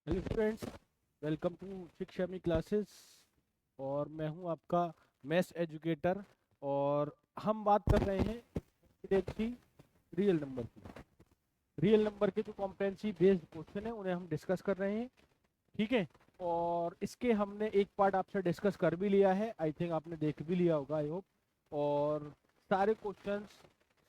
Hello students, welcome to शिक्षा मी classes. और मैं हूं आपका मैथ्स एजुकेटर। और हम बात कर रहे हैं की रियल नंबर की। रियल नंबर के जो कॉम्प्रेहेंसिव बेस्ड क्वेश्चन है उन्हें हम डिस्कस कर रहे हैं। ठीक है। और इसके हमने एक पार्ट आपसे डिस्कस कर भी लिया है, आई थिंक आपने देख भी लिया होगा, आई होप। और सारे क्वेश्चंस,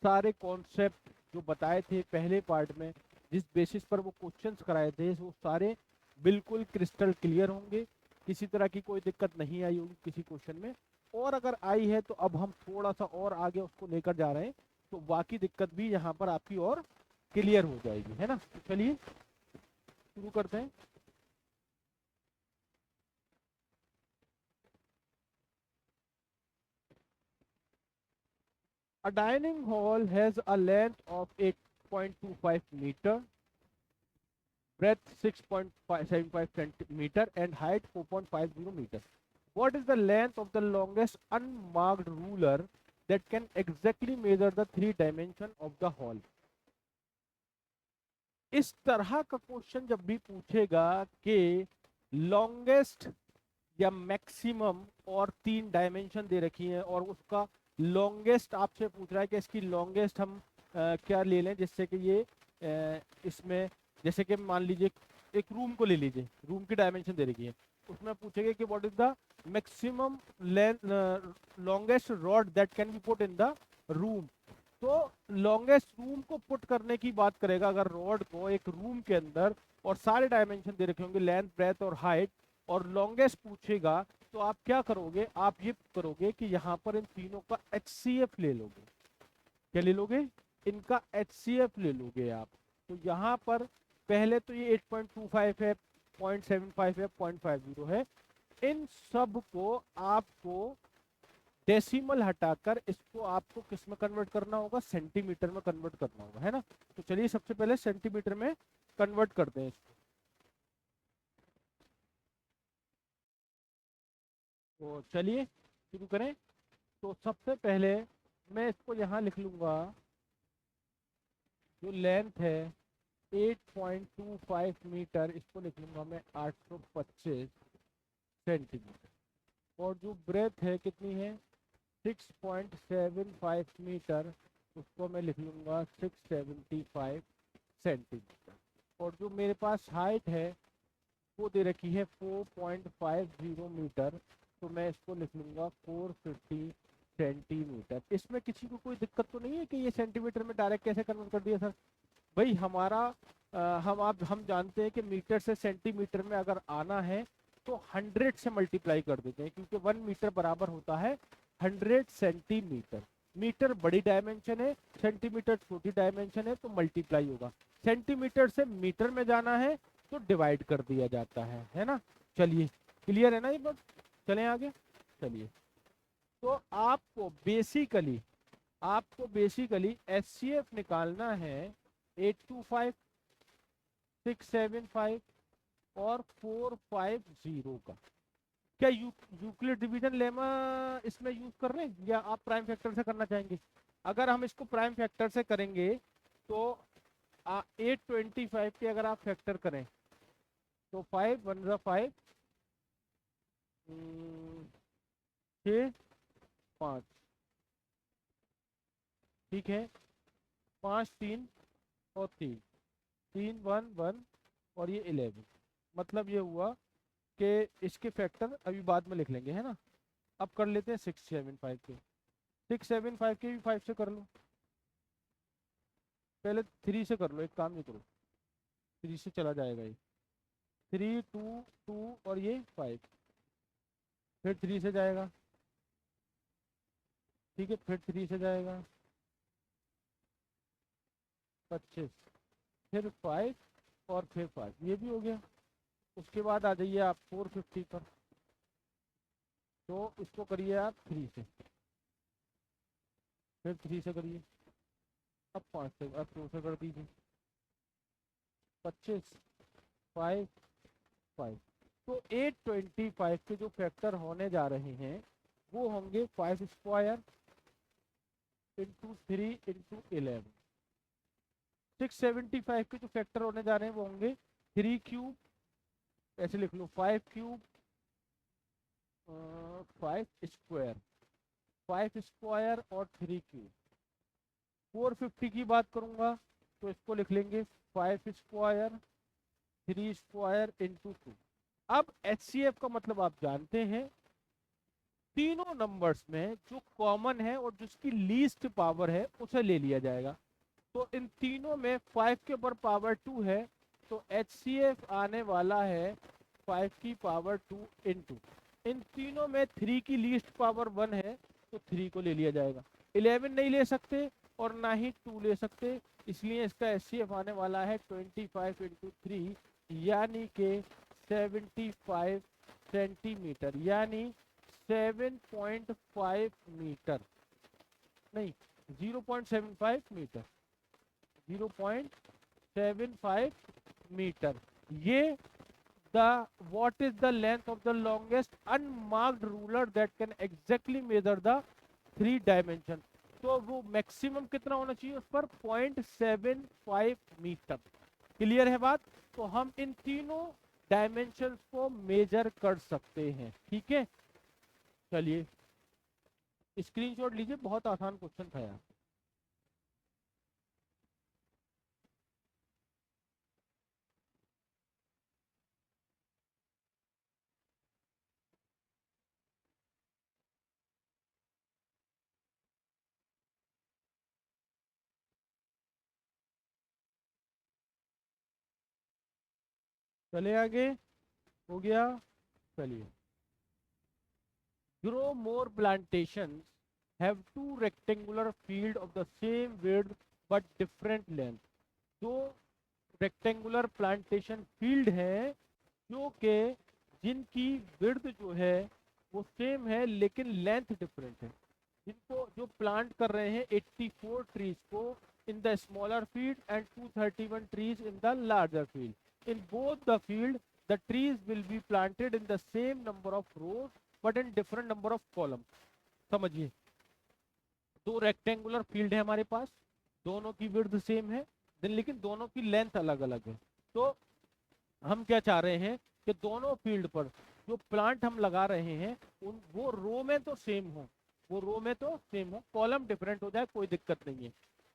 सारे कॉन्सेप्ट जो बताए थे पहले पार्ट में, जिस बेसिस पर वो क्वेश्चंस कराए थे, वो सारे बिल्कुल क्रिस्टल क्लियर होंगे। किसी तरह की कोई दिक्कत नहीं आई होगी किसी क्वेश्चन में। और अगर आई है तो अब हम थोड़ा सा और आगे उसको लेकर जा रहे हैं, तो बाकी दिक्कत भी यहाँ पर आपकी और क्लियर हो जाएगी, है ना। तो चलिए शुरू करते हैं। A dining hall has a length of 8.25 meter, breadth 6.75 centimeter, and height 4.50 meter. What is the length of the longest unmarked ruler that can exactly measure the three dimension of the hall? इस तरह का question जब भी पूछेगा कि longest या maximum, और तीन डायमेंशन दे रखी हैं, और उसका लॉन्गेस्ट आपसे पूछ रहा है कि इसकी लॉन्गेस्ट हम क्या ले लें, जिससे कि ये इसमें, जैसे कि मान लीजिए एक रूम को ले लीजिए, रूम की डायमेंशन दे रखी है, उसमें पूछेगा कि what is the maximum length, longest rod that can B put in the room. तो लॉन्गेस्ट रूम को पुट करने की बात करेगा, अगर रॉड को एक रूम के अंदर, और सारे डायमेंशन दे रखे होंगे, लेंथ, ब्रेथ और हाइट, और लॉन्गेस्ट पूछेगा, तो आप क्या करोगे, आप ये करोगे कि यहाँ पर इन तीनों का HCF ले लोगे। क्या ले लोगे? इनका HCF ले लोगे आप। तो यहाँ पर पहले तो ये 8.25 है, 0.75 है, 0.50 है। इन सब को आपको डेसिमल हटाकर इसको आपको किस में कन्वर्ट करना होगा? सेंटीमीटर में कन्वर्ट करना होगा, है ना। तो चलिए सबसे पहले सेंटीमीटर में कन्वर्ट करते हैं इसको। तो चलिए शुरू करें। तो सबसे पहले मैं इसको यहाँ लिख लूंगा, जो लेंथ है 8.25 मीटर, इसको लिख लूंगा मैं 825 सेंटीमीटर। और जो ब्रेथ है कितनी है? 6.75 मीटर, उसको मैं लिख लूंगा 675 सेंटीमीटर। और जो मेरे पास हाइट है वो दे रखी है 4.50 मीटर, तो मैं इसको लिख लूंगा 450 सेंटीमीटर। इसमें किसी को कोई दिक्कत तो नहीं है कि ये सेंटीमीटर में डायरेक्ट कैसे कन्वर्ट कर दिया सर? भाई हमारा हम जानते हैं कि मीटर से सेंटीमीटर में अगर आना है तो 100 से मल्टीप्लाई कर देते हैं, क्योंकि 1 मीटर बराबर होता है 100 सेंटीमीटर। मीटर बड़ी डायमेंशन है, सेंटीमीटर छोटी डायमेंशन है, तो मल्टीप्लाई होगा। सेंटीमीटर से मीटर में जाना है तो डिवाइड कर दिया जाता है ना। चलिए, क्लियर है ना ये बात? चलें आगे। चलिए, तो आपको बेसिकली HCF निकालना है 825, 675 और 450 का। क्या यूक्लिड डिवीजन लेमा इसमें यूज कर रहे हैं, या आप प्राइम फैक्टर से करना चाहेंगे? अगर हम इसको प्राइम फैक्टर से करेंगे तो 825 के अगर आप फैक्टर करें तो 5 1 5, 6 5, ठीक है। 5 3 और 3, 3 1 1, और ये 11। मतलब ये हुआ कि इसके फैक्टर अभी बाद में लिख लेंगे, है ना। अब कर लेते हैं 675 के। 675 के भी 5 से कर लो, पहले 3 से कर लो, एक काम नहीं करो, 3 से चला जाएगा ये। 3 2 2 और ये 5, फिर 3 से जाएगा, ठीक है, फिर 3 से जाएगा 25, फिर 5 और फिर 5, ये भी हो गया। उसके बाद आ जाइए आप 450 पर, तो इसको करिए आप 3 से, फिर 3 से करिए, अब 5 से, अब 2 से कर दीजिए। 25, 5 5। तो 825 के जो फैक्टर होने जा रहे हैं वो होंगे 5 स्क्वायर इंटू 3 इंटू 11। 675 के जो फैक्टर होने जा रहे हैं वो होंगे 3 क्यूब ऐसे लिख लो 5 क्यूब 5 स्क्वायर, 5 स्क्वायर और 3 क्यूब। 450 की बात करूंगा तो इसको लिख लेंगे 5 स्क्वायर 3 स्क्वायर इंटू 2। अब HCF का मतलब आप जानते हैं, तीनों नंबर्स में जो कॉमन है और जिसकी लीस्ट पावर है उसे ले लिया जाएगा। तो इन तीनों में 5 के ऊपर पावर 2 है, तो HCF आने वाला है 5 की पावर 2 इंटू, इन तीनों में 3 की लीस्ट पावर 1 है तो 3 को ले लिया जाएगा। 11 नहीं ले सकते और ना ही 2 ले सकते, इसलिए इसका HCF आने वाला है 25 इंटू 3 यानी कि 75 सेंटीमीटर, यानी 7.5 मीटर, नहीं 0.75 मीटर, 0.75 मीटर। ये the what is the length of the longest unmarked ruler that can exactly measure the 3 dimension। तो वो मैक्सिमम कितना होना चाहिए उस पर 0.75 मीटर। क्लियर है बात? तो हम इन तीनों डायमेंशन को मेजर कर सकते हैं। ठीक है, चलिए स्क्रीनशॉट लीजिए, बहुत आसान क्वेश्चन था यार। चले आगे, हो गया। चलिए, grow more plantations have two rectangular field of the same width but different length। दो रेक्टेंगुलर प्लांटेशन फील्ड है जो कि जिनकी विड्थ जो है वो सेम है लेकिन लेंथ डिफरेंट है। जिनको जो प्लांट कर रहे हैं 84 ट्रीज को in the smaller field and 231 trees in the larger field. In both the field the trees will be planted in the same number of rose but in different number of column. समझिए, दो rectangular field है हमारे पास, दोनों की width same है लेकिन दोनों की लेंथ अलग अलग है। तो हम क्या चाह रहे हैं कि दोनों फील्ड पर जो प्लांट हम लगा रहे हैं उन वो रो में तो सेम हो, वो रो में तो सेम हो, कॉलम डिफरेंट हो जाए कोई दिक्कत नहीं है।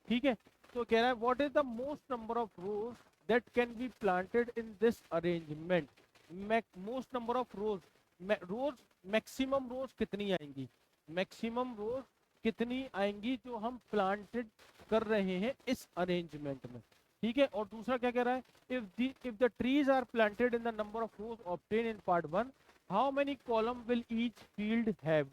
ठीक है, तो कह रहा है what is the most number of rose that can be planted in this arrangement. Most number of rose, rose maximum rose कितनी आएंगी, मैक्सिमम रोज कितनी आएंगी जो हम प्लांटेड कर रहे हैं इस अरेंजमेंट में। ठीक है, और दूसरा क्या कह रहा है, if the trees are planted in the number of rows obtained in part 1 how many column will each field have।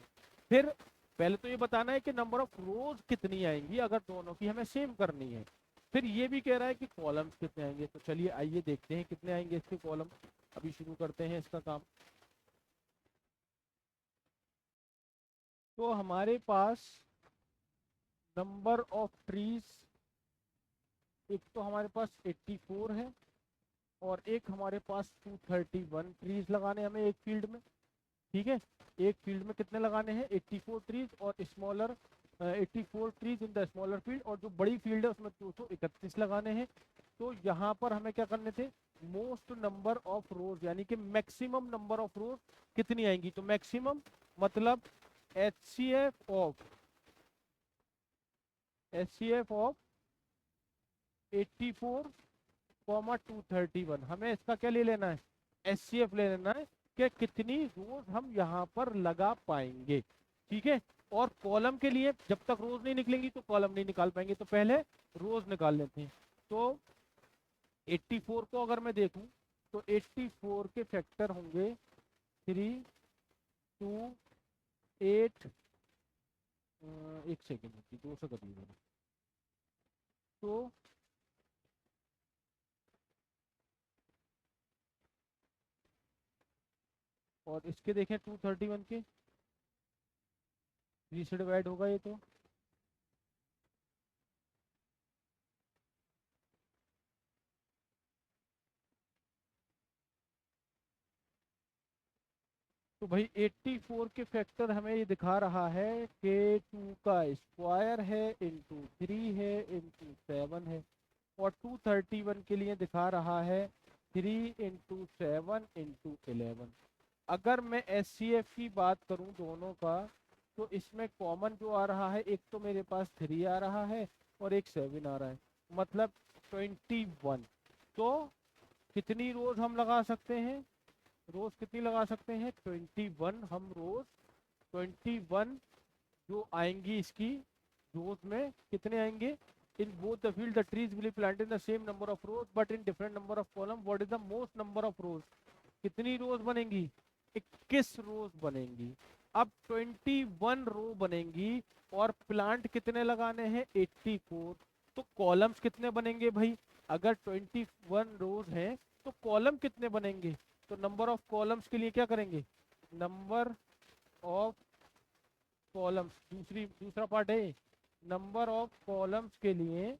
फिर पहले तो ये बताना है कि नंबर ऑफ रोज कितनी आएंगी अगर दोनों की हमें सेम करनी है, फिर ये भी कह रहा है कि कॉलम्स कितने आएंगे। तो चलिए आइए देखते हैं कितने आएंगे इसके कॉलम। अभी शुरू करते हैं इसका काम। तो हमारे पास नंबर ऑफ ट्रीज, एक तो हमारे पास 84 है और एक हमारे पास 231 ट्रीज लगाने हमें एक फील्ड में। ठीक है, एक फील्ड में कितने लगाने हैं 84 ट्रीज और smaller 84 trees in the smaller field, और जो बड़ी फील्ड है उसमें 231 लगाने हैं। तो यहाँ पर हमें क्या करने थे, मोस्ट नंबर ऑफ रोज यानी कि मैक्सिमम नंबर ऑफ रोज कितनी आएंगी। तो मैक्सिमम मतलब एचसीएफ ऑफ 84 231, हमें इसका क्या ले लेना है, एचसीएफ ले लेना है कि कितनी रोज हम यहाँ पर लगा पाएंगे। ठीक है, और कॉलम के लिए जब तक रोज नहीं निकलेंगी तो कॉलम नहीं निकाल पाएंगे, तो पहले रोज निकाल लेते हैं। तो 84 को अगर मैं देखूं तो 84 के फैक्टर होंगे 3 2 8, एक सेकेंड 200 कर दिया। तो और इसके देखें 231 के 3 से डिवाइड होगा ये तो भाई 84 के फैक्टर हमें ये दिखा रहा है कि 2 का स्क्वायर है इंटू 3 है इंटू 7 है, और 231 के लिए दिखा रहा है 3 × 7 × 11। अगर मैं SCF की बात करूं दोनों का, तो इसमें कॉमन जो आ रहा है, एक तो मेरे पास 3 आ रहा है और एक 7 आ रहा है, मतलब 21। तो कितनी रोज हम लगा सकते हैं, रोज कितनी लगा सकते हैं, 21 हम रोज, 21 जो आएंगी इसकी रोज में, कितने आएंगे, in both the field the trees will be planted in the same number of rose but in different number of column, what is the most number of रोज। कितनी रोज बनेंगी, 21 रोज बनेंगी। अब 21 रो बनेंगी और प्लांट कितने लगाने हैं, 84। तो कॉलम्स कितने बनेंगे भाई, अगर 21 रोज हैं तो कॉलम कितने बनेंगे, तो नंबर ऑफ कॉलम्स के लिए क्या करेंगे, नंबर ऑफ कॉलम्स, दूसरा पार्ट है, नंबर ऑफ कॉलम्स के लिए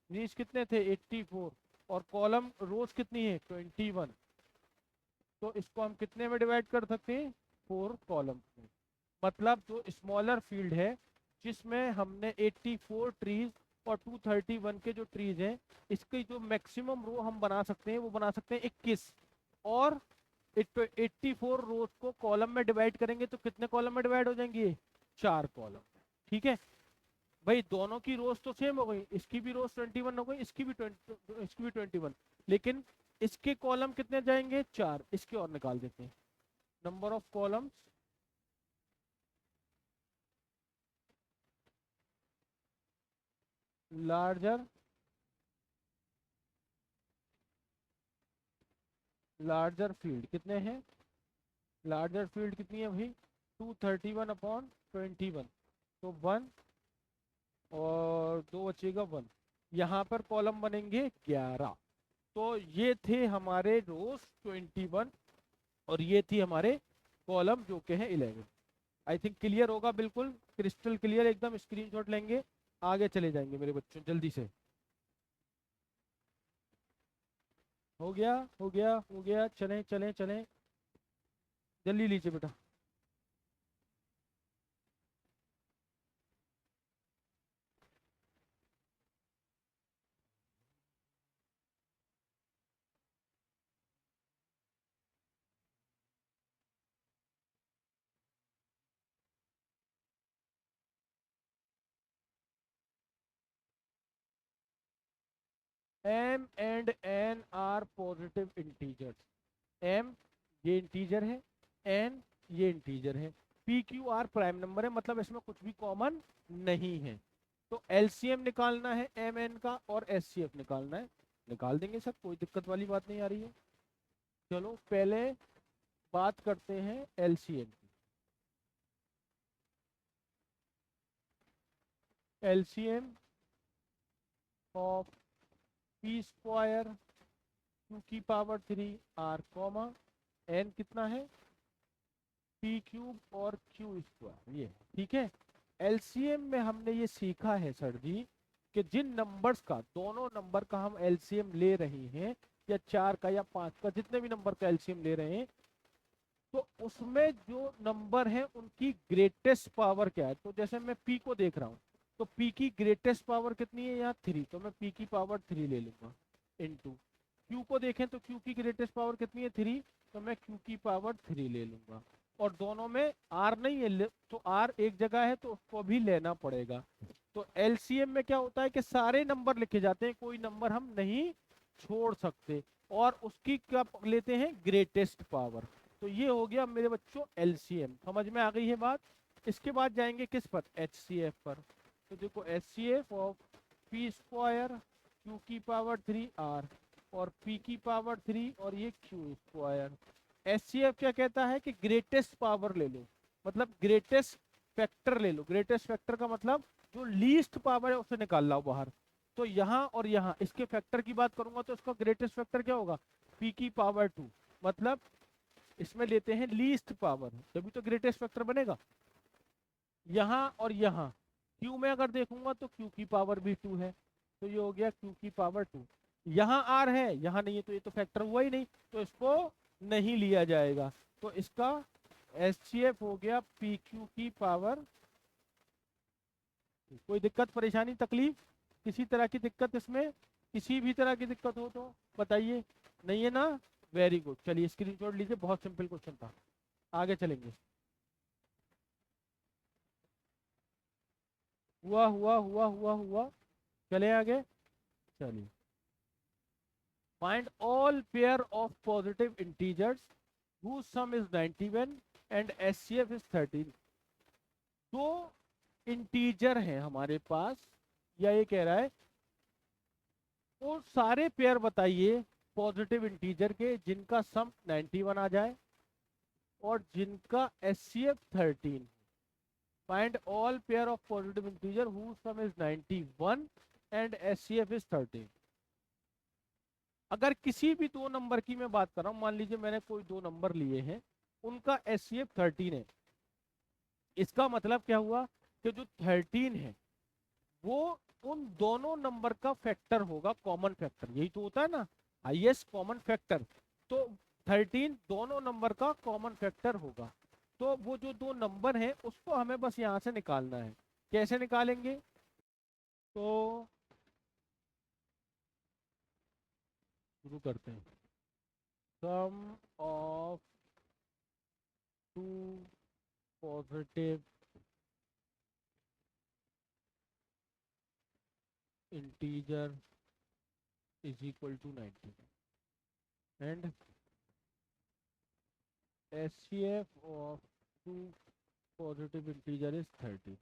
नीच कितने थे 84 और कॉलम रोज कितनी है 21, तो इसको हम कितने में डिवाइड कर सकते हैं, 4 कॉलम्स में। मतलब जो स्मॉलर फील्ड है जिसमें हमने 84 ट्रीज और 231 के जो ट्रीज हैं, इसकी जो मैक्सिमम रो हम बना सकते हैं वो बना सकते हैं 21, और 84 रोज को कॉलम में डिवाइड करेंगे तो कितने कॉलम में डिवाइड हो जाएंगे, 4 कॉलम। ठीक है भाई, दोनों की रोज तो सेम हो गई, इसकी भी रोज 21 हो गई, इसकी भी 21, लेकिन इसके कॉलम कितने जाएंगे, 4, इसके और निकाल देते हैं, number of columns larger larger field कितने हैं, लार्जर फील्ड कितनी है भाई, 231/21, तो 1 और 2 बचेगा 1, यहाँ पर कॉलम बनेंगे 11। तो ये थे हमारे रोज 21 और ये थी हमारे कॉलम जो के हैं 11। आई थिंक क्लियर होगा, बिल्कुल क्रिस्टल क्लियर एकदम, स्क्रीनशॉट लेंगे, आगे चले जाएंगे मेरे बच्चों जल्दी से। हो गया हो गया हो गया, चलें चलें चलें, जल्दी लीजिए बेटा। M and N are positive integers, M ये इंटीजर है, N ये इंटीजर है, P Q R prime number है, मतलब इसमें कुछ भी कॉमन नहीं है। तो LCM निकालना है MN का और SCF निकालना है, निकाल देंगे सर, कोई दिक्कत वाली बात नहीं आ रही है। चलो पहले बात करते हैं LCM की। LCM of P square Q की पावर 3 R कॉमा N कितना है, P क्यूब और Q स्क्वायर, ये ठीक है। LCM में हमने ये सीखा है सर जी कि जिन नंबर्स का, दोनों नंबर का हम LCM ले रहे हैं, या 4 का या 5 का, जितने भी नंबर का LCM ले रहे हैं, तो उसमें जो नंबर है उनकी ग्रेटेस्ट पावर क्या है। तो जैसे मैं P को देख रहा हूँ, तो P की ग्रेटेस्ट पावर कितनी है, यहाँ 3, तो मैं P की पावर 3 ले लूंगा, इनटू Q को देखें तो Q की ग्रेटेस्ट पावर कितनी है 3, तो मैं Q की पावर 3 ले लूंगा, और दोनों में R नहीं है तो R एक जगह है तो उसको भी लेना पड़ेगा। तो LCM में क्या होता है कि सारे नंबर लिखे जाते हैं, कोई नंबर हम नहीं छोड़ सकते, और उसकी क्या लेते हैं, ग्रेटेस्ट पावर। तो ये हो गया मेरे बच्चों LCM, समझ में आ गई है बात। इसके बाद जाएंगे किस पर, HCF पर। तो देखो HCF of P square Q की पावर 3 R और P की पावर 3 और ये Q स्क्वायर। HCF क्या कहता है कि ग्रेटेस्ट पावर ले लो, मतलब ग्रेटेस्ट फैक्टर ले लो, ग्रेटेस्ट फैक्टर का मतलब जो लीस्ट पावर है उसे निकाल लाओ बाहर। तो यहाँ और यहाँ इसके फैक्टर की बात करूंगा तो इसका ग्रेटेस्ट फैक्टर क्या होगा, P की पावर 2, मतलब इसमें लेते हैं लीस्ट पावर, तभी तो ग्रेटेस्ट फैक्टर बनेगा। यहाँ और यहाँ Q में अगर देखूंगा तो Q की पावर भी 2 है, तो ये हो गया Q की पावर 2। यहाँ R है, यहाँ नहीं है, तो ये तो फैक्टर हुआ ही नहीं, तो इसको नहीं लिया जाएगा। तो इसका HCF हो गया PQ की पावर। कोई दिक्कत परेशानी तकलीफ, किसी तरह की दिक्कत, इसमें किसी भी तरह की दिक्कत हो तो बताइए, नहीं है ना, वेरी गुड, चलिए स्क्रीनशॉट लीजिए, बहुत सिंपल क्वेश्चन था। आगे चलेंगे। हुआ हुआ हुआ हुआ हुआ, चले आगे, चलिए। Find all pair of positive integers whose sum is 91 and SCF is 13। दो इंटीजर हैं हमारे पास, या ये कह रहा है वो सारे पेयर बताइए पॉजिटिव इंटीजर के जिनका सम 91 आ जाए और जिनका SCF 13। Find all pair of positive integer whose sum is 91 and SCF is 13। अगर किसी भी दो नंबर की मैं बात कर रहा हूं, मान लीजिए मैंने कोई दो नंबर लिए हैं, उनका SCF 13 है, इसका मतलब क्या हुआ कि जो 13 है वो उन दोनों नंबर का फैक्टर होगा, कॉमन फैक्टर, यही तो होता है ना, हाईएस्ट कॉमन फैक्टर। तो 13 दोनों नंबर का कॉमन फैक्टर होगा। तो वो जो दो नंबर हैं उसको हमें बस यहां से निकालना है। कैसे निकालेंगे? तो शुरू करते हैं। Sum of two positive integer is equal to 90 and SCF of two positive integer is 30।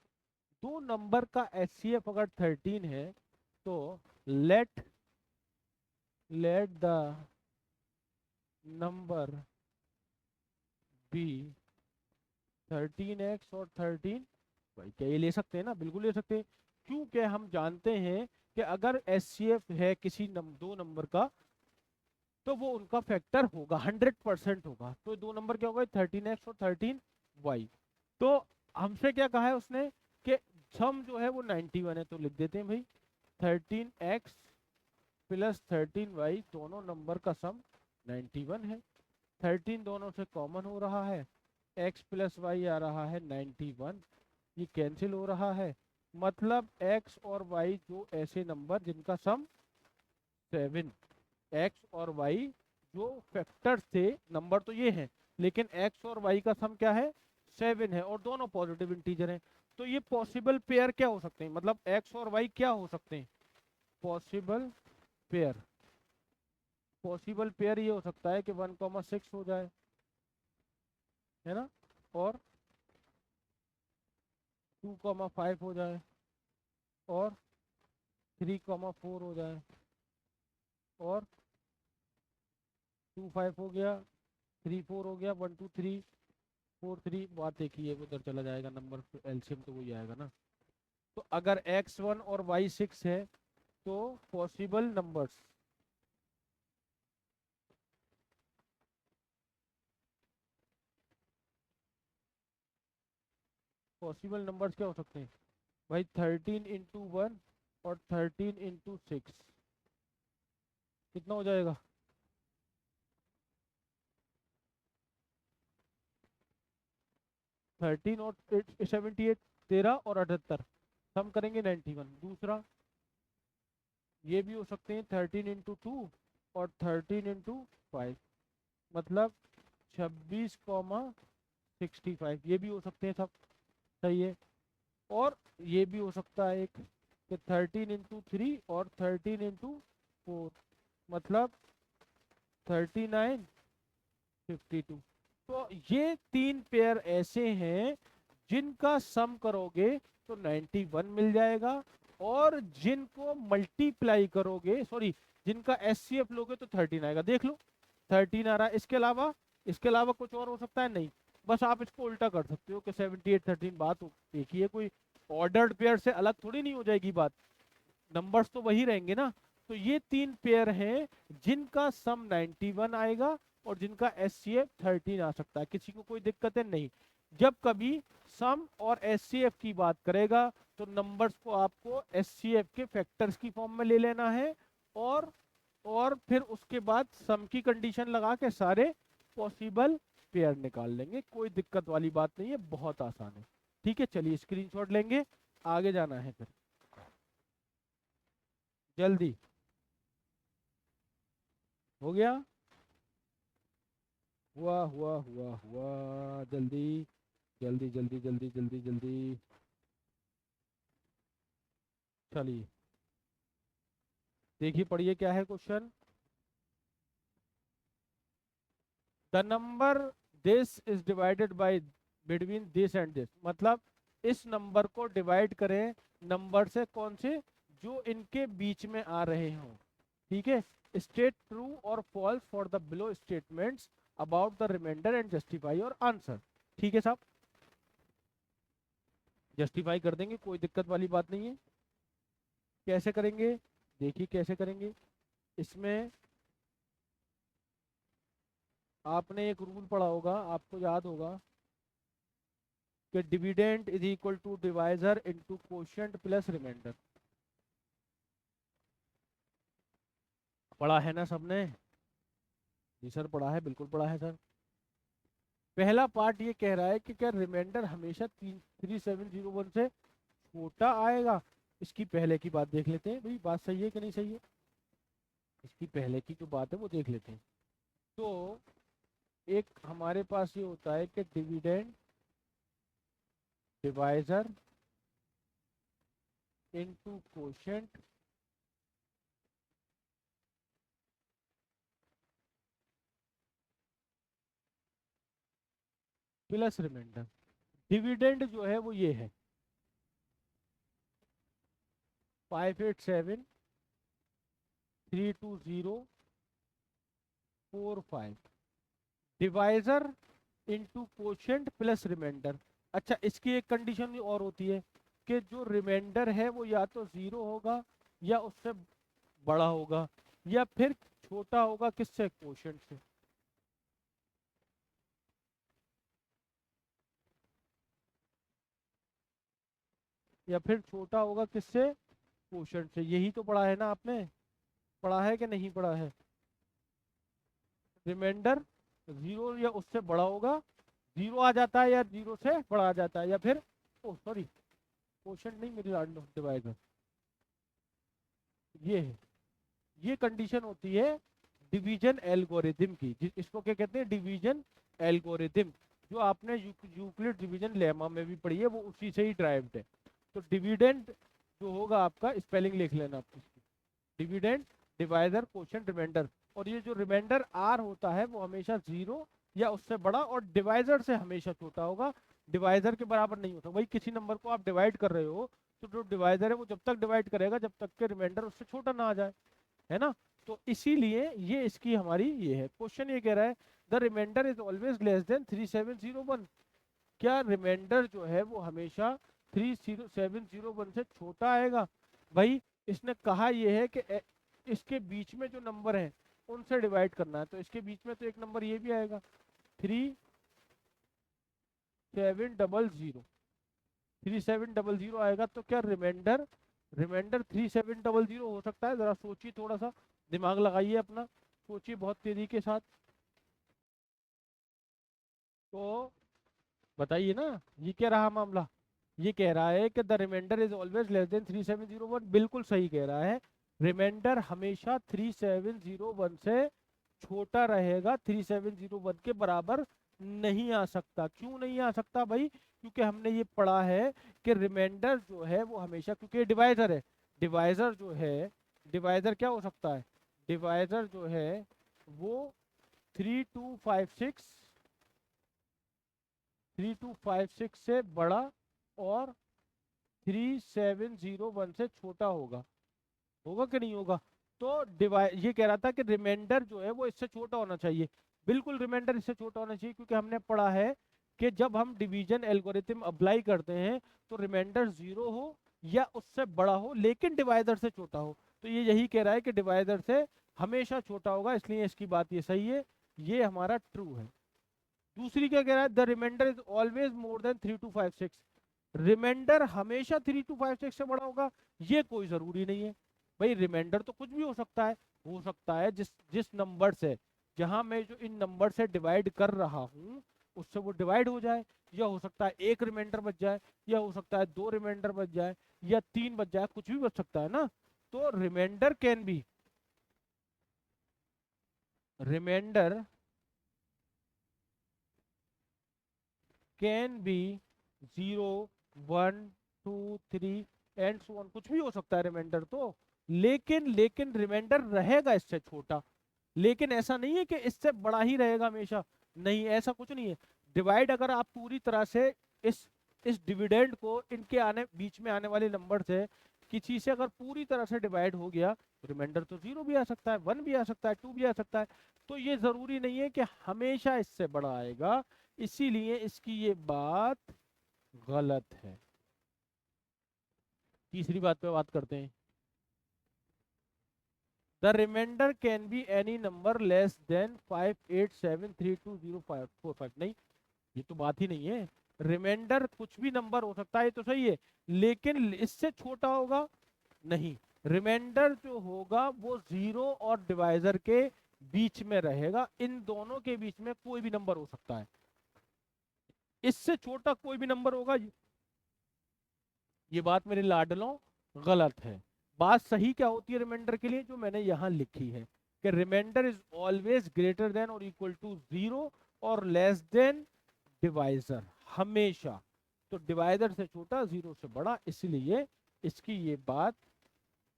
दो नंबर का SCF अगर 13 है तो let the number be 13x और 13y। क्या ये ले सकते हैं ना? बिल्कुल ले सकते हैं, क्योंकि हम जानते हैं कि अगर SCF है किसी दो नंबर का तो वो उनका फैक्टर होगा, 100% होगा। तो दो नंबर क्या होगा? 13x और 13y। तो हमसे क्या कहा है उसने कि सम जो है वो 91 है, तो लिख देते हैं भाई 13x प्लस 13y दोनों नंबर का सम 91 है। 13 दोनों से कॉमन हो रहा है, x प्लस वाई आ रहा है 91, ये कैंसिल हो रहा है। मतलब x और y जो ऐसे नंबर जिनका सम 7, x और y जो फैक्टर्स थे, नंबर तो ये हैं लेकिन x और y का सम क्या है? 7 है और दोनों पॉजिटिव इंटीजर हैं। तो ये पॉसिबल पेयर क्या हो सकते हैं, मतलब x और y क्या हो सकते हैं? पॉसिबल पेयर, पॉसिबल पेयर ये हो सकता है कि 1,6 हो जाए, है ना, और 2,5 हो जाए, और 3,4 हो जाए, और 2,5 हो गया, 3,4 हो गया, 1,2,3,4,3। बात एक ही है, उधर चला जाएगा नंबर, एलसीएम तो वही आएगा ना। तो अगर x1 और y6 है तो पॉसिबल नंबर्स, पॉसिबल नंबर्स क्या हो सकते हैं भाई? 13 इंटू 1 और 13 इंटू 6 कितना हो जाएगा? 13 और 78, 13 और 78, सम करेंगे 91। दूसरा ये भी हो सकते हैं 13 इंटू 2 और 13 इंटू 5, मतलब 26,65, ये भी हो सकते हैं सब, सही है। और ये भी हो सकता है एक कि 13 इंटू 3 और 13 इंटू 4, मतलब 39,52। तो ये तीन पेयर ऐसे हैं जिनका सम करोगे तो 91 मिल जाएगा, और जिनको मल्टीप्लाई करोगे, सॉरी, जिनका एचसीएफ लोगे तो 13 आएगा। देख लो 13 आ रहा है। इसके अलावा कुछ और हो सकता है? नहीं। बस आप इसको उल्टा कर सकते हो कि 78 13, बात एक ही है, कोई ऑर्डर्ड पेयर से अलग थोड़ी नहीं हो जाएगी बात, नंबर्स तो वही रहेंगे ना। तो ये तीन पेयर हैं जिनका सम 91 आएगा और जिनका एचसीएफ 13 आ सकता है। किसी को कोई दिक्कत है? नहीं। जब कभी सम और एचसीएफ की बात करेगा तो नंबर्स को आपको एचसीएफ के फैक्टर्स की फॉर्म में ले लेना है, और फिर उसके बाद सम की कंडीशन लगा के सारे पॉसिबल पेयर निकाल लेंगे। कोई दिक्कत वाली बात नहीं है, बहुत आसान है। ठीक है, चलिए स्क्रीनशॉट लेंगे, आगे जाना है फिर जल्दी। हो गया? हुआ हुआ हुआ हुआ, जल्दी जल्दी जल्दी जल्दी जल्दी जल्दी। चलिए देखिए, पढ़िए क्या है question. The number this is divided bye between this and this, मतलब इस नंबर को डिवाइड करें नंबर से, कौन से, जो इनके बीच में आ रहे हों। ठीक है, स्टेट ट्रू और false for the below statements about the remainder and justify your answer. ठीक है साहब, जस्टिफाई कर देंगे, कोई दिक्कत वाली बात नहीं है। कैसे करेंगे, देखिए कैसे करेंगे। इसमें आपने एक रूल पढ़ा होगा, आपको याद होगा कि dividend is equal to divisor into quotient plus remainder. पढ़ा है ना सबने? जी सर पढ़ा है, बिल्कुल पढ़ा है सर। पहला पार्ट ये कह रहा है कि क्या रिमाइंडर हमेशा 3701 से छोटा आएगा। इसकी पहले की बात देख लेते हैं भाई, बात सही है कि नहीं सही है। इसकी पहले की जो बात है वो देख लेते हैं। तो एक हमारे पास ये होता है कि dividend divisor into quotient plus remainder. Dividend जो है वो ये है 58732045। Divisor into quotient plus remainder. अच्छा, इसकी एक कंडीशन और होती है कि जो रिमाइंडर है वो या तो जीरो होगा या उससे बड़ा होगा या फिर छोटा होगा, किससे, कोशिएंट से। या फिर छोटा होगा किससे, कोशिएंट से। यही तो पढ़ा है ना आपने, पढ़ा है कि नहीं पढ़ा है। रिमाइंडर जीरो या उससे बड़ा होगा, जीरो आ जाता है या जीरो से बड़ा आ जाता है, या फिर, ओ सॉरी, कोशिएंट नहीं, मेरी डिवाइजर ये है। ये कंडीशन होती है डिवीजन एल्गोरिथम की, इसको क्या कहते हैं, डिवीजन एल्गोरिथम। जो आपने यूक्लिड डिवीजन लेमा में भी पढ़ी है, वो उसी से ही ड्राइव्ड है। तो डिविडेंड जो होगा आपका, स्पेलिंग लिख लेना आप इसकी, डिविडेंड डिवाइजर कोशिएंट रिमाइंडर। और ये जो रिमाइंडर आर होता है वो हमेशा जीरो या उससे बड़ा और डिवाइजर से हमेशा छोटा होगा, डिवाइजर के बराबर नहीं होता। वही किसी नंबर को आप डिवाइड कर रहे हो तो जो डिवाइजर है वो जब तक डिवाइड करेगा जब तक के रिमाइंडर उससे छोटा ना आ जाए, है ना। तो इसीलिए ये इसकी हमारी ये है। क्वेश्चन ये कह रहा है the remainder is always less than 3701। क्या रिमाइंडर जो है वो हमेशा 3701 से छोटा आएगा। भाई इसने कहा ये है कि इसके बीच में जो नंबर है उनसे डिवाइड करना है, तो इसके बीच में तो एक नंबर ये भी आएगा 3700। 3700 आएगा, तो क्या रिमाइंडर, रिमाइंडर 3700 हो सकता है? जरा सोचिए, थोड़ा सा दिमाग लगाइए अपना, सोचिए बहुत तेजी के साथ। तो बताइए ना, ये क्या रहा मामला। ये कह रहा है कि the remainder is always less than 3701। बिल्कुल सही कह रहा है, रिमाइंडर हमेशा 3701 से छोटा रहेगा, 3701 के बराबर नहीं आ सकता। क्यों नहीं आ सकता भाई? क्योंकि हमने ये पढ़ा है कि रिमाइंडर जो है वो हमेशा, क्योंकि डिवाइजर है, डिवाइजर जो है, डिवाइजर क्या हो सकता है, डिवाइजर जो है वो 3256 3256 से बड़ा और 3701 से छोटा होगा। होगा कि नहीं होगा? तो डिवाइड, ये कह रहा था कि रिमाइंडर जो है वो इससे छोटा होना चाहिए। बिल्कुल रिमाइंडर इससे छोटा होना चाहिए, क्योंकि हमने पढ़ा है कि जब हम डिवीजन एल्गोरिथम अप्लाई करते हैं तो रिमाइंडर जीरो हो या उससे बड़ा हो लेकिन डिवाइडर से छोटा हो। तो ये यही कह रहा है कि डिवाइडर से हमेशा छोटा होगा, इसलिए इसकी बात ये सही है, ये हमारा ट्रू है। दूसरी क्या कह रहा है, the remainder is always more than 3256। Remainder हमेशा 3256 से बड़ा होगा, ये कोई जरूरी नहीं है। भाई रिमाइंडर तो कुछ भी हो सकता है जिस जिस नंबर से, जहां मैं जो इन नंबर से डिवाइड कर रहा हूं उससे वो डिवाइड हो जाए, या हो सकता है एक रिमाइंडर बच जाए, या हो सकता है दो रिमाइंडर बच जाए, या तीन बच जाए, कुछ भी बच सकता है ना। तो remainder can be, remainder can be 0 1 2 3 and so on, कुछ भी हो सकता है रिमाइंडर तो, लेकिन रिमाइंडर रहेगा इससे छोटा। लेकिन ऐसा नहीं है कि इससे बड़ा ही रहेगा हमेशा, नहीं ऐसा कुछ नहीं है। डिवाइड अगर आप पूरी तरह से इस डिविडेंड को इनके आने बीच में आने वाले नंबर से किसी से अगर पूरी तरह से डिवाइड हो गया, रिमाइंडर तो 0 भी आ सकता है, 1 भी आ सकता है, 2 भी आ सकता है। तो ये जरूरी नहीं है कि हमेशा इससे बड़ा आएगा, इसीलिए इसकी ये बात गलत है। तीसरी बात पे बात करते हैं। The remainder can be any number less than 58732045। नहीं, ये तो बात ही नहीं है। रिमाइंडर कुछ भी नंबर हो सकता है, तो सही है, लेकिन इससे छोटा होगा नहीं। रिमाइंडर जो होगा वो 0 और डिवाइजर के बीच में रहेगा, इन दोनों के बीच में कोई भी नंबर हो सकता है, इससे छोटा कोई भी नंबर होगा। ये बात मेरे लाडलों गलत है। बात सही क्या होती है रिमाइंडर के लिए, जो मैंने यहां लिखी है कि remainder is always greater than or equal to 0 और लेस देन डिवाइजर, हमेशा। तो डिवाइजर से छोटा, 0 से बड़ा, इसलिए इसकी ये बात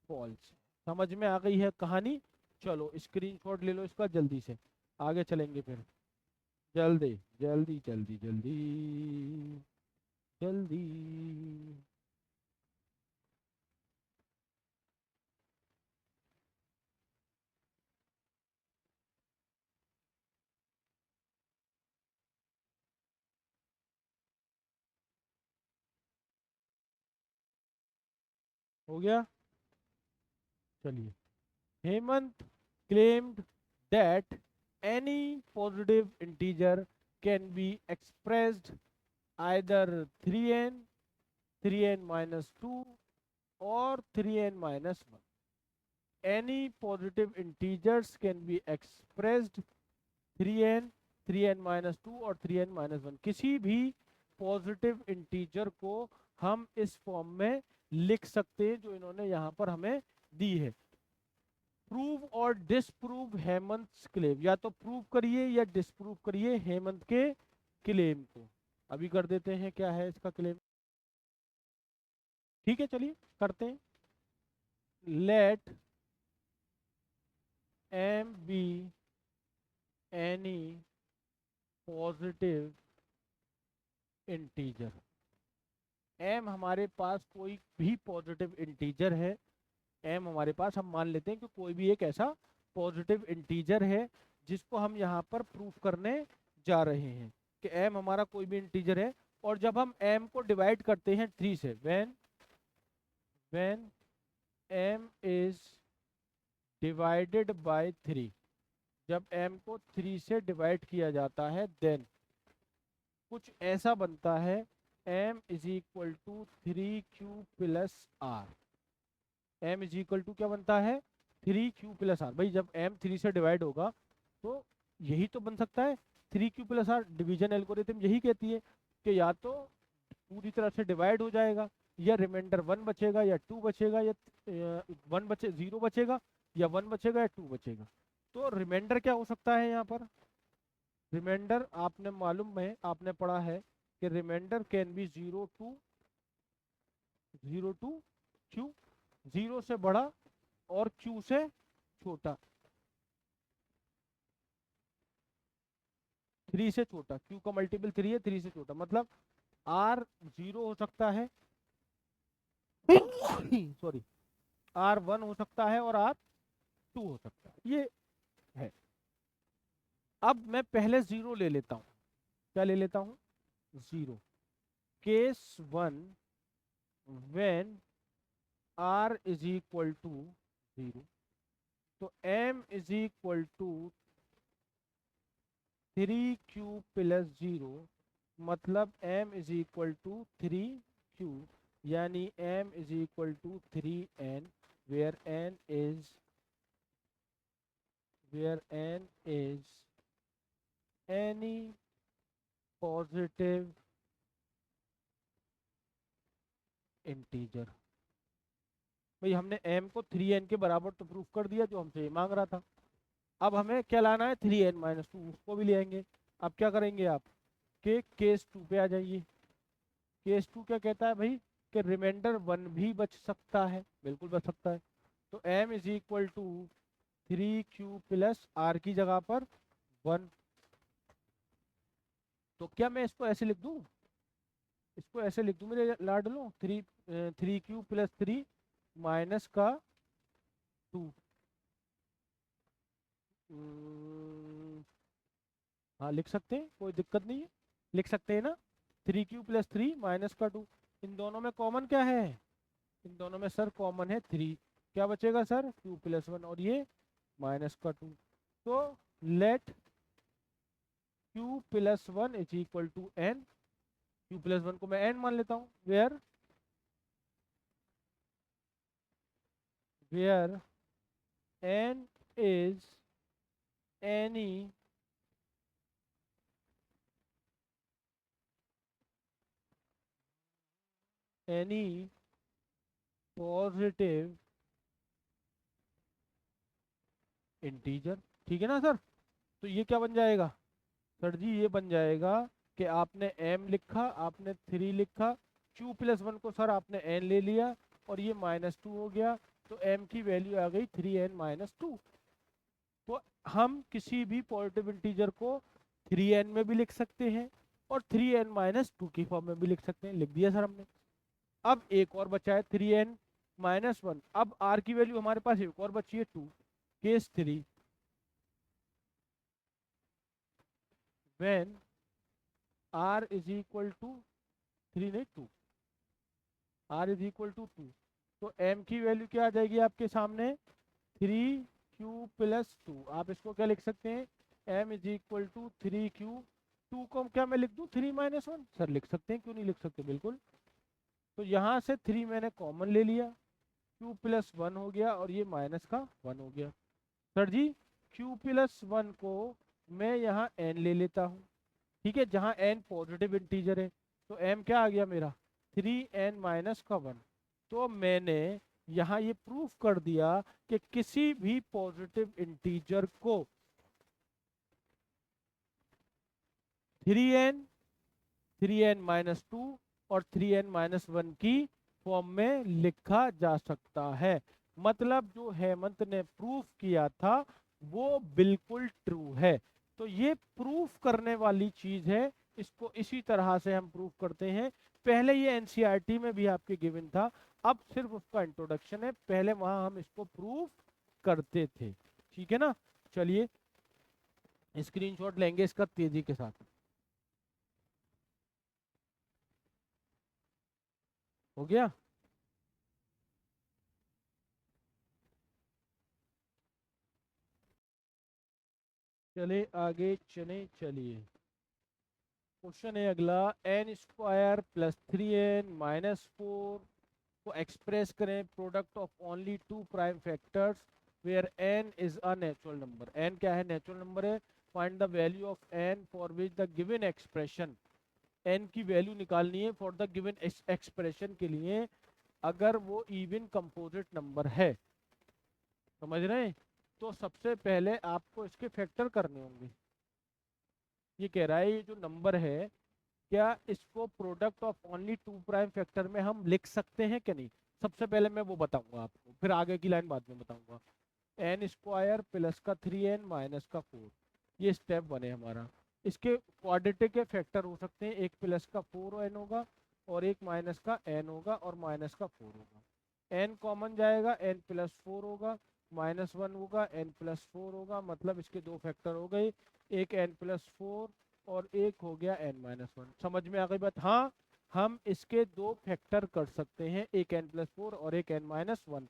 फॉल्स है। समझ में आ गई है कहानी? चलो स्क्रीनशॉट ले लो इसका, जल्दी से आगे चलेंगे फिर। जल्दी जल्दी जल्दी जल्दी जल्दी। हो गया? चलिए। Hemant claimed that any positive integer can be expressed either 3n 3n minus 2 or 3n minus 1. Any positive integers can be expressed 3n 3n minus 2 और 3n minus 1। किसी भी पॉजिटिव इंटीजर को हम इस फॉर्म में लिख सकते हैं जो इन्होंने यहां पर हमें दी है। प्रूव और डिसप्रूव हेमंत क्लेम, या तो प्रूव करिए या डिसप्रूव करिए हेमंत के क्लेम को। अभी कर देते हैं क्या है इसका क्लेम। ठीक है, चलिए करते हैं। Let m be any positive integer. M हमारे पास कोई भी पॉजिटिव इंटीजर है, एम हमारे पास हम मान लेते हैं कि कोई भी एक ऐसा पॉजिटिव इंटीजर है जिसको हम यहाँ पर प्रूफ करने जा रहे हैं कि एम हमारा कोई भी इंटीजर है। और जब हम एम को डिवाइड करते हैं 3 से, when m is divided by 3, जब एम को 3 से डिवाइड किया जाता है, देन कुछ ऐसा बनता है, m is equal to 3q plus r. M is equal to क्या बनता है? 3q plus are. भाई जब एम 3 से डिवाइड होगा तो यही तो बन सकता है 3q plus are. Division algorithm यही कहती है कि या तो पूरी तरह से डिवाइड हो जाएगा, या रिमाइंडर 1 बचेगा, या 2 बचेगा, या 1 बचे 0 बचेगा, या 1 बचेगा, या 2 बचेगा। तो रिमाइंडर क्या हो सकता है यहाँ पर? रिमाइंडर आपने मालूम है, आपने पढ़ा है कि remainder can be 0 to q, 0 से बड़ा और q से छोटा, 3 से छोटा। q का मल्टीपल 3 है, 3 से छोटा, मतलब r 0 हो सकता है सॉरी, r 1 हो सकता है और r 2 हो सकता है, ये है। अब मैं पहले 0 ले लेता हूं। क्या ले लेता हूं? 0। Case 1, when r is equal to 0, तो m is equal to 3q plus 0, मतलब m is equal to 3q, यानी m is equal to 3n, where n is any positive integer. भाई हमने m को 3n के बराबर तो प्रूफ कर दिया जो हमसे ये मांग रहा था। अब हमें क्या लाना है? 3n माइनस 2, उसको भी ले आएंगे। अब क्या करेंगे आप के केस 2 पे आ जाइए। केस 2 क्या कहता है भाई कि रिमाइंडर 1 भी बच सकता है, बिल्कुल बच सकता है। तो m is equal to 3q plus r की जगह पर 1। तो क्या मैं इसको ऐसे लिख दूं, इसको ऐसे लिख दूं मेरे लाडलो, 3q प्लस 3 माइनस का 2। हाँ लिख सकते हैं, कोई दिक्कत नहीं है, लिख सकते हैं ना। 3q प्लस 3 माइनस का 2। इन दोनों में कॉमन क्या है, इन दोनों में सर कॉमन है 3। क्या बचेगा सर, q प्लस 1 और ये माइनस का 2। तो let q plus 1 is equal to n। q plus 1 को मैं n मान लेता हूँ, where n is any positive integer. ठीक है ना सर। तो ये क्या बन जाएगा सर जी, ये बन जाएगा कि आपने m लिखा, आपने 3 लिखा, q प्लस 1 को सर आपने n ले लिया और ये -2 हो गया। तो m की वैल्यू आ गई 3n-2। तो हम किसी भी पॉजिटिव इंटीजर को 3n में भी लिख सकते हैं और 3n-2 की फॉर्म में भी लिख सकते हैं। लिख दिया सर हमने। अब एक और बचा है 3n-1। अब r की वैल्यू हमारे पास एक और बची है 2। Case 3 when r is equal to 3 नहीं 2, r इज इक्वल टू 2। तो m की वैल्यू क्या आ जाएगी आपके सामने, 3q प्लस 2। आप इसको क्या लिख सकते हैं, m is equal to 3q। 2 को क्या मैं लिख दूं 3-1 सर, लिख सकते हैं, क्यों नहीं लिख सकते, बिल्कुल। तो यहाँ से 3 मैंने कॉमन ले लिया, q प्लस 1 हो गया और ये माइनस का 1 हो गया। सर जी q प्लस 1 को मैं यहाँ n ले लेता हूँ, ठीक है, जहाँ n पॉजिटिव इंटीजर है। तो m क्या आ गया मेरा, 3n-1। तो मैंने यहाँ ये प्रूफ कर दिया कि किसी भी पॉजिटिव इंटीजर को 3n, 3n-2 और 3n-1 की फॉर्म में लिखा जा सकता है। मतलब जो हेमंत ने प्रूफ किया था वो बिल्कुल ट्रू है। तो ये प्रूफ करने वाली चीज है, इसको इसी तरह से हम प्रूफ करते हैं। पहले ये एनसीईआरटी में भी आपके गिवन था, अब सिर्फ उसका इंट्रोडक्शन है, पहले वहां हम इसको प्रूफ करते थे। ठीक है ना। चलिए स्क्रीनशॉट लेंगे इसका तेजी के साथ। हो गया। चले आगे चले, चलिए क्वेश्चन है अगला। n² प्लस 3n-4 को एक्सप्रेस करें product of only 2 prime factors where n is a natural number. n क्या है, नेचुरल नंबर है। Find the value of n for which the given expression. n की वैल्यू निकालनी है फॉर द गिवन एक्सप्रेशन के लिए, अगर वो इवन कंपोजिट नंबर है। समझ रहे हैं। तो सबसे पहले आपको इसके फैक्टर करने होंगे। ये कह रहा है ये जो नंबर है, क्या इसको product of only 2 prime factor में हम लिख सकते हैं कि नहीं। सबसे पहले मैं वो बताऊंगा आपको, फिर आगे की लाइन बाद में बताऊंगा। n² प्लस का 3n माइनस का 4, ये स्टेप 1 है हमारा। इसके क्वाड्रेटिक के फैक्टर हो सकते हैं, एक प्लस का 4n होगा और एक माइनस का n होगा और माइनस का 4 होगा। n कॉमन जाएगा, n प्लस 4 होगा, -1 होगा, n प्लस 4 होगा, मतलब इसके दो फैक्टर हो गए, एक n प्लस 4 और एक हो गया n-1। समझ में आ गई बात। हाँ हम इसके दो फैक्टर कर सकते हैं, एक n+4 और एक n-1।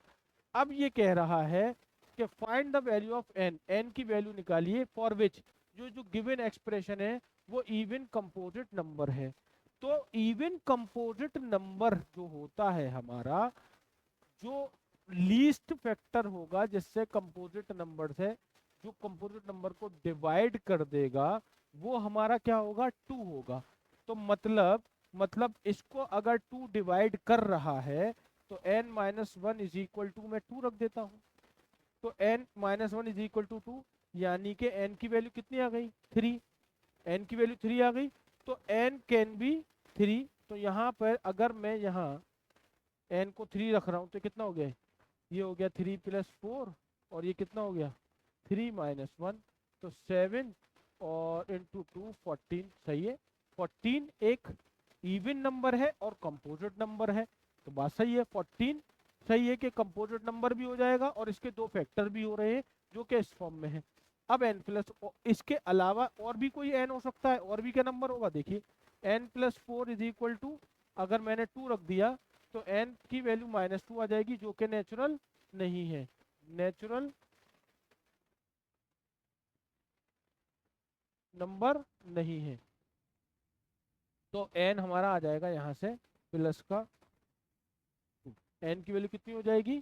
अब ये कह रहा है कि find the value of n, n की वैल्यू निकालिए फॉर विच जो जो गिवन एक्सप्रेशन है वो इवन कंपोजिट नंबर है। तो इवन कंपोजिट नंबर जो होता है हमारा, जो लीस्ट फैक्टर होगा जिससे कंपोजिट नंबर से जो कंपोजिट नंबर को डिवाइड कर देगा, वो हमारा क्या होगा, 2 होगा। तो मतलब इसको अगर 2 डिवाइड कर रहा है तो n-1 इज इक्वल टू, मैं 2 रख देता हूं। तो n-1 इज इक्वल टू 2, यानी कि n की वैल्यू कितनी आ गई, 3। n की वैल्यू 3 आ गई। तो n कैन बी 3। तो यहाँ पर अगर मैं यहाँ n को 3 रख रहा हूँ तो कितना हो गया, ये हो गया 3 + 4 और ये कितना हो गया 3 - 1, तो 7 और इंटू 2 14। सही है, 14 एक इवन नंबर है और कंपोजिट नंबर है, तो बात सही है। 14 सही है कि कंपोजिट नंबर भी हो जाएगा और इसके दो फैक्टर भी हो रहे हैं जो कि इस फॉर्म में है। अब n प्लस, इसके अलावा और भी कोई n हो सकता है, और भी क्या नंबर होगा, देखिए n + 4 = अगर मैंने 2 रख दिया तो n की वैल्यू -2 आ जाएगी जो कि नेचुरल नहीं है, नेचुरल नंबर नहीं है। तो n हमारा आ जाएगा यहाँ से प्लस का 2, n की वैल्यू कितनी हो जाएगी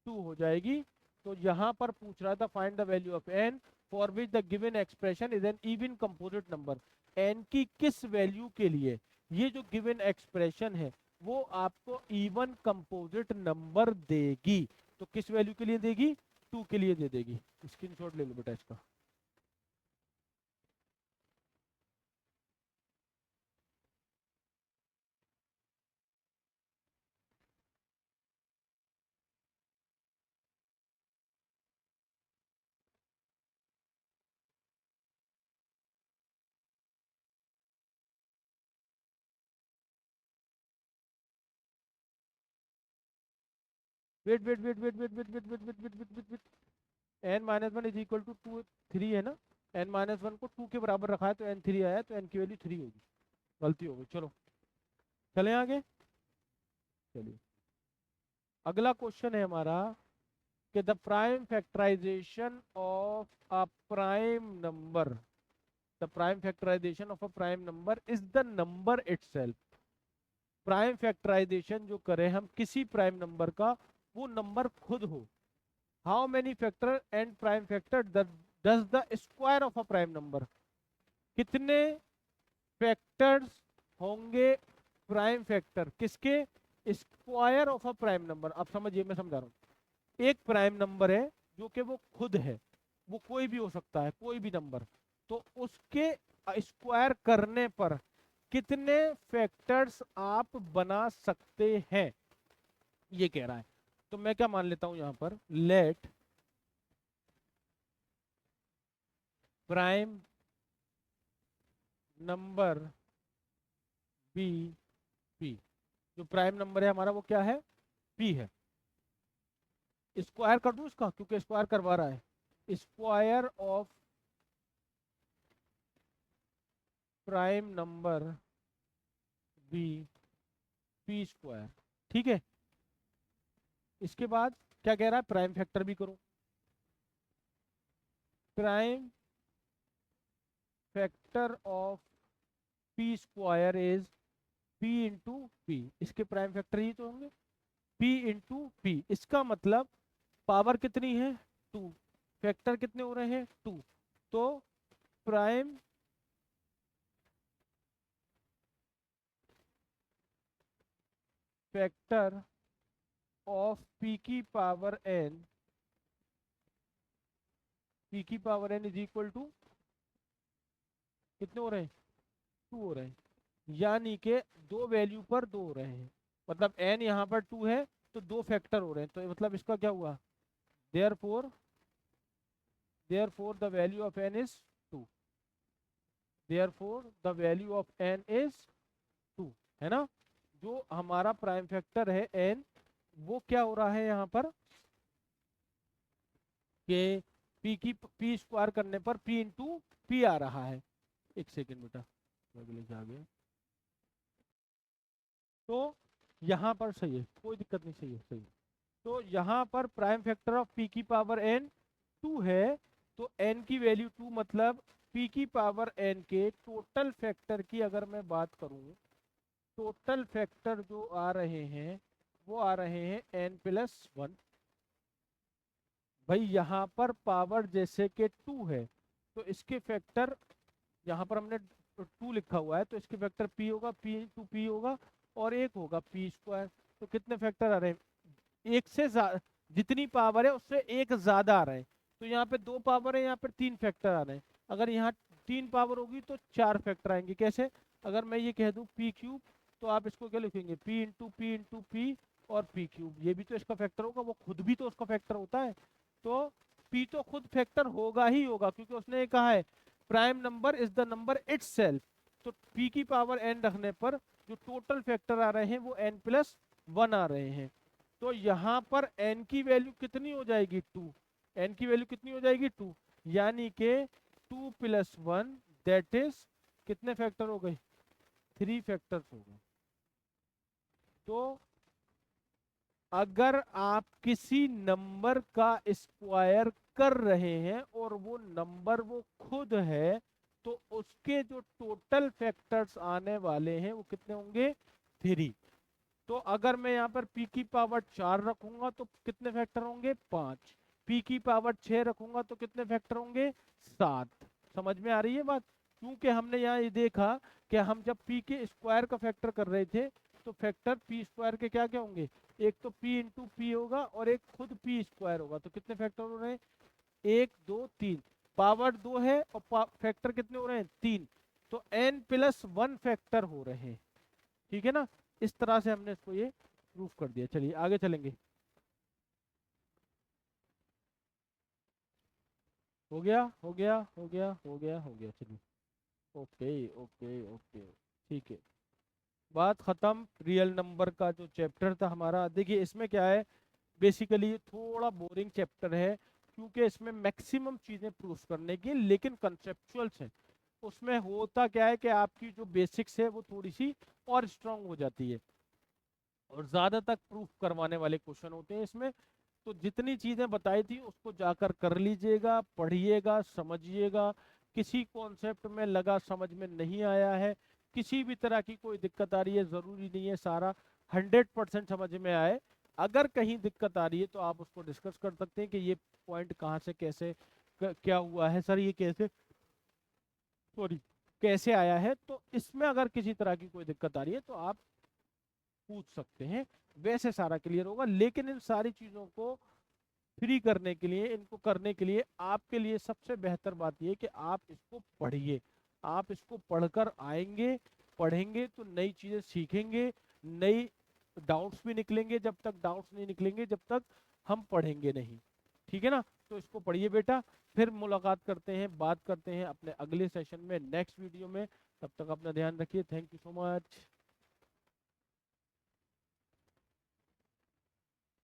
2 हो जाएगी। तो यहाँ पर पूछ रहा था find the value of n for which the given expression is an even composite number. n की किस वैल्यू के लिए ये जो गिवन एक्सप्रेशन है वो आपको इवन कंपोजिट नंबर देगी। तो किस वैल्यू के लिए देगी, 2 के लिए दे देगी। स्क्रीनशॉट ले लो बेटा इसका। Wait wait wait wait wait wait wait wait wait wait wait wait wait n - 1 = 2 3 है ना, n - 1 को 2 के बराबर रखा है तो n 3 आया, तो n की वैल्यू 3 होगी। गलती हो गई, चलो चलें आगे। चलिए अगला क्वेश्चन है हमारा कि the prime factorization of a prime number, the prime factorization of a prime number is the number itself. Prime factorization जो करें हम किसी प्राइम नंबर का, वो नंबर खुद हो। How many factor and prime factor does the square of a prime number, कितने factors होंगे प्राइम फैक्टर किसके, square of a prime number. अब समझिए, मैं समझा रहा हूँ। एक प्राइम नंबर है जो कि वो खुद है, वो कोई भी हो सकता है, कोई भी नंबर, तो उसके स्क्वायर करने पर कितने फैक्टर्स आप बना सकते हैं, ये कह रहा है। तो मैं क्या मान लेता हूं यहां पर, let prime number be p. जो प्राइम नंबर है हमारा वो क्या है, पी है। स्क्वायर कर दूं इसका, क्योंकि स्क्वायर करवा रहा है। Square of prime number be p square, ठीक है। इसके बाद क्या कह रहा है, प्राइम फैक्टर भी करूं। Prime factor of P square is P into P. इसके प्राइम फैक्टर ही तो होंगे, पी इंटू पी। इसका मतलब पावर कितनी है 2, फैक्टर कितने हो रहे हैं 2। तो प्राइम फैक्टर ऑफ पी की पावर n, पी की power n is equal to कितने हो रहे हैं 2 हो रहे हैं। यानी कि दो वैल्यू पर 2 हो रहे हैं, मतलब n यहाँ पर 2 है तो 2 फैक्टर हो रहे हैं। तो मतलब इसका क्या हुआ, therefore the value of n is 2, therefore the value of n is 2, है ना। जो हमारा प्राइम फैक्टर है n, वो क्या हो रहा है यहाँ पर कि p की p स्क्वायर करने पर p इंटू पी आ रहा है। एक सेकेंड बेटा, आ गया। तो यहाँ पर सही है, कोई दिक्कत नहीं, सही है सही है। तो यहाँ पर प्राइम फैक्टर ऑफ p की पावर n 2 है, तो n की वैल्यू 2, मतलब p की पावर n के टोटल फैक्टर की अगर मैं बात करूं, टोटल फैक्टर जो आ रहे हैं वो आ रहे हैं n + 1। भाई यहाँ पर पावर जैसे कि 2 है तो इसके फैक्टर, यहाँ पर हमने 2 लिखा हुआ है तो इसके फैक्टर p होगा, p इंटू पी होगा, और एक होगा p स्क्वायर। तो कितने फैक्टर आ रहे हैं, एक से जितनी पावर है उससे एक ज्यादा आ रहे हैं। तो यहाँ पे 2 पावर है, यहाँ पे 3 फैक्टर आ रहे हैं। अगर यहाँ 3 पावर होगी तो 4 फैक्टर आएंगे। कैसे, अगर मैं ये कह दूं पी क्यूब, तो आप इसको क्या लिखेंगे, P into P into P और पी क्यूब, ये भी तो इसका फैक्टर होगा, वो खुद भी तो उसका फैक्टर होता है। तो पी तो खुद फैक्टर होगा ही होगा, क्योंकि उसने ये कहा है prime number is the number itself. तो पी की पावर एन रखने पर जो टोटल फैक्टर आ रहे हैं वो एन प्लस वन आ रहे हैं। तो यहाँ पर n की वैल्यू कितनी हो जाएगी, 2। n की वैल्यू कितनी हो जाएगी, 2, यानी कि 2 प्लस 1 दैट इज कितने फैक्टर हो गए, 3 फैक्टर्स हो गए। तो अगर आप किसी नंबर का स्क्वायर कर रहे हैं और वो नंबर वो खुद है, तो उसके जो टोटल फैक्टर्स आने वाले हैं वो कितने होंगे, 3। तो अगर मैं यहाँ पर p की पावर 4 रखूंगा तो कितने फैक्टर होंगे, 5। p की पावर 6 रखूंगा तो कितने फैक्टर होंगे, 7। समझ में आ रही है बात? क्योंकि हमने यहाँ ये देखा कि हम जब p के स्क्वायर का फैक्टर कर रहे थे तो फैक्टर p स्क्वायर के क्या क्या होंगे, एक तो p इंटू पी होगा और एक खुद p स्क्वायर होगा। तो कितने फैक्टर हो रहे हैं, 1 2 3। पावर 2 है और फैक्टर कितने हो रहे हैं, 3। तो n प्लस 1 फैक्टर हो रहे हैं। ठीक है ना, इस तरह से हमने इसको ये प्रूफ कर दिया। चलिए आगे चलेंगे। हो गया हो गया हो गया हो गया हो गया, चलिए ओके ओके ओके, ठीक है, बात खत्म। रियल नंबर का जो चैप्टर था हमारा, देखिए इसमें क्या है, बेसिकली ये थोड़ा बोरिंग चैप्टर है, क्योंकि इसमें मैक्सिमम चीजें प्रूफ करने की, लेकिन कंसेप्चुअल्स है। उसमें होता क्या है कि आपकी जो बेसिक्स है वो थोड़ी सी और स्ट्रांग हो जाती है, और ज्यादा तक प्रूफ करवाने वाले क्वेश्चन होते हैं इसमें। तो जितनी चीजें बताई थी उसको जाकर कर लीजिएगा, पढ़िएगा, समझिएगा। किसी कॉन्सेप्ट में लगा समझ में नहीं आया है, किसी भी तरह की कोई दिक्कत आ रही है, जरूरी नहीं है सारा 100% समझ में आए। अगर कहीं दिक्कत आ रही है तो आप उसको डिस्कस कर सकते हैं कि ये पॉइंट कहाँ से कैसे क्या हुआ है सर, ये कैसे, सॉरी, कैसे आया है। तो इसमें अगर किसी तरह की कोई दिक्कत आ रही है तो आप पूछ सकते हैं, वैसे सारा क्लियर होगा। लेकिन इन सारी चीजों को फ्री करने के लिए, इनको करने के लिए आपके लिए सबसे बेहतर बात यह कि आप इसको पढ़िए। आप इसको पढ़कर आएंगे, पढ़ेंगे तो नई चीजें सीखेंगे, नई डाउट्स भी निकलेंगे। जब तक डाउट्स नहीं निकलेंगे जब तक हम पढ़ेंगे नहीं। ठीक है ना, तो इसको पढ़िए बेटा। फिर मुलाकात करते हैं, बात करते हैं अपने अगले सेशन में, नेक्स्ट वीडियो में। तब तक अपना ध्यान रखिए। Thank you so much.